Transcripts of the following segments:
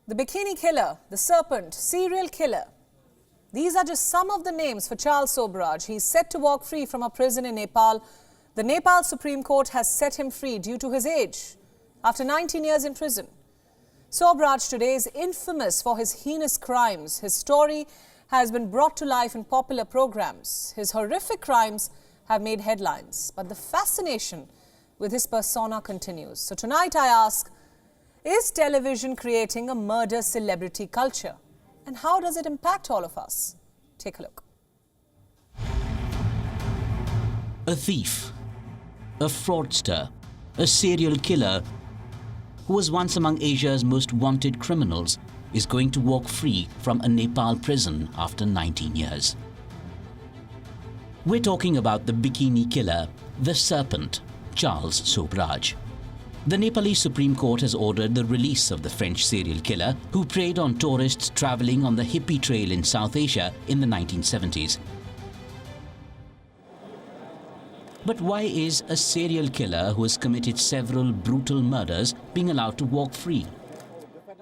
The Bikini Killer, the Serpent, serial killer. These are just some of the names for Charles Sobhraj. He's set to walk free from a prison in Nepal. The Nepal Supreme Court has set him free due to his age, after 19 years in prison. Sobhraj today is infamous for his heinous crimes. His story has been brought to life in popular programs. His horrific crimes have made headlines, but the fascination with his persona continues. So tonight I ask, is television creating a murder celebrity culture? And how does it impact all of us? Take a look. A thief, a fraudster, a serial killer who was once among Asia's most wanted criminals is going to walk free from a Nepal prison after 19 years. We're talking about the Bikini Killer, the Serpent, Charles Sobhraj. The Nepalese Supreme Court has ordered the release of the French serial killer who preyed on tourists travelling on the hippie trail in South Asia in the 1970s. But why is a serial killer who has committed several brutal murders being allowed to walk free?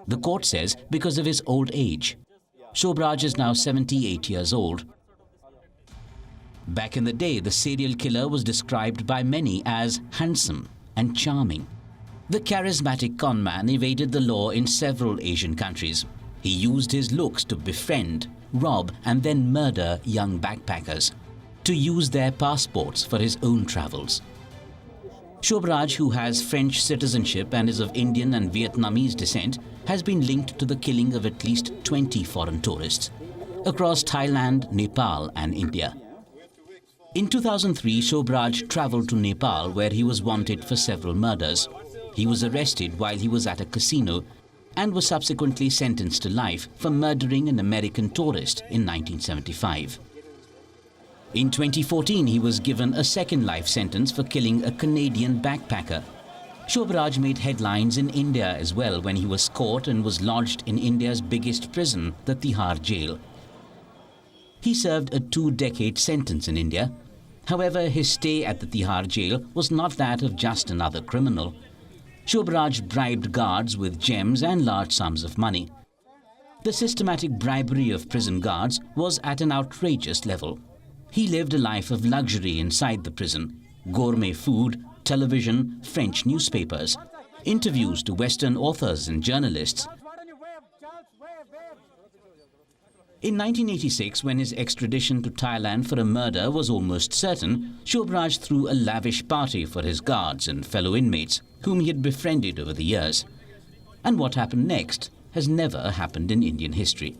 The court says because of his old age. Sobhraj is now 78 years old. Back in the day, the serial killer was described by many as handsome and charming. The charismatic conman evaded the law in several Asian countries. He used his looks to befriend, rob and then murder young backpackers, to use their passports for his own travels. Sobhraj, who has French citizenship and is of Indian and Vietnamese descent, has been linked to the killing of at least 20 foreign tourists across Thailand, Nepal and India. In 2003, Sobhraj travelled to Nepal where he was wanted for several murders. He was arrested while he was at a casino and was subsequently sentenced to life for murdering an American tourist in 1975. In 2014, he was given a second life sentence for killing a Canadian backpacker. Sobhraj made headlines in India as well when he was caught and was lodged in India's biggest prison, the Tihar jail. He served a 2-decade sentence in India. However, his stay at the Tihar jail was not that of just another criminal. Sobhraj bribed guards with gems and large sums of money. The systematic bribery of prison guards was at an outrageous level. He lived a life of luxury inside the prison: gourmet food, television, French newspapers, interviews to Western authors and journalists. In 1986, when his extradition to Thailand for a murder was almost certain, Sobhraj threw a lavish party for his guards and fellow inmates, whom he had befriended over the years. And what happened next has never happened in Indian history.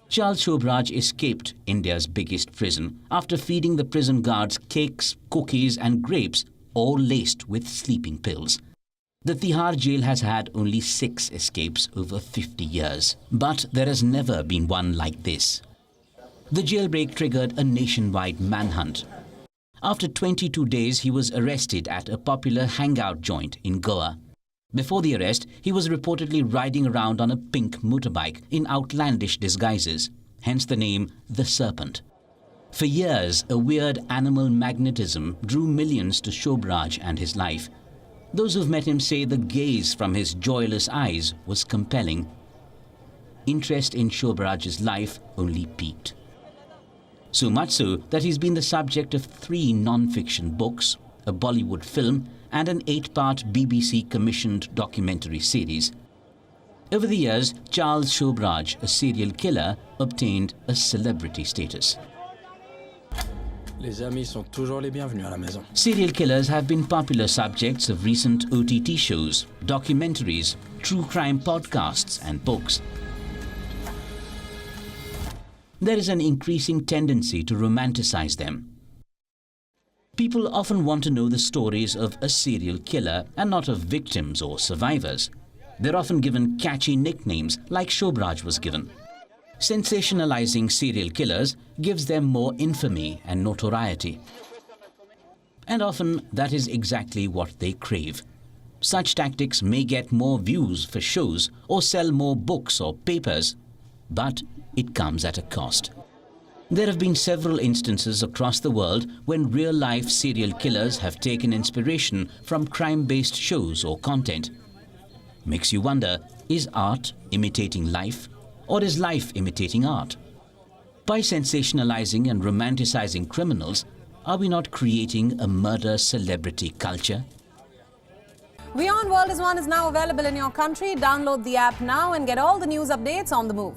Charles Sobhraj escaped India's biggest prison after feeding the prison guards cakes, cookies and grapes, all laced with sleeping pills. The Tihar jail has had only 6 escapes over 50 years, but there has never been one like this. The jailbreak triggered a nationwide manhunt. After 22 days, he was arrested at a popular hangout joint in Goa. Before the arrest, he was reportedly riding around on a pink motorbike in outlandish disguises, hence the name The Serpent. For years, a weird animal magnetism drew millions to Sobhraj and his life. Those who've met him say the gaze from his joyless eyes was compelling. Interest in Sobhraj's life only peaked. So much so that he's been the subject of 3 non-fiction books, a Bollywood film, and an 8-part BBC-commissioned documentary series. Over the years, Charles Sobhraj, a serial killer, obtained a celebrity status. Les amis sont toujours les bienvenus à la maison. Serial killers have been popular subjects of recent OTT shows, documentaries, true crime podcasts and books. There is an increasing tendency to romanticize them. People often want to know the stories of a serial killer and not of victims or survivors. They're often given catchy nicknames like Sobhraj was given. Sensationalizing serial killers gives them more infamy and notoriety. And often that is exactly what they crave. Such tactics may get more views for shows or sell more books or papers, but it comes at a cost. There have been several instances across the world when real-life serial killers have taken inspiration from crime-based shows or content. makes you wonder, is art imitating life, or is life imitating art? By sensationalizing and romanticizing criminals, are we not creating a murder celebrity culture? WION World is now available in your country. Download the app now and get all the news updates on the move.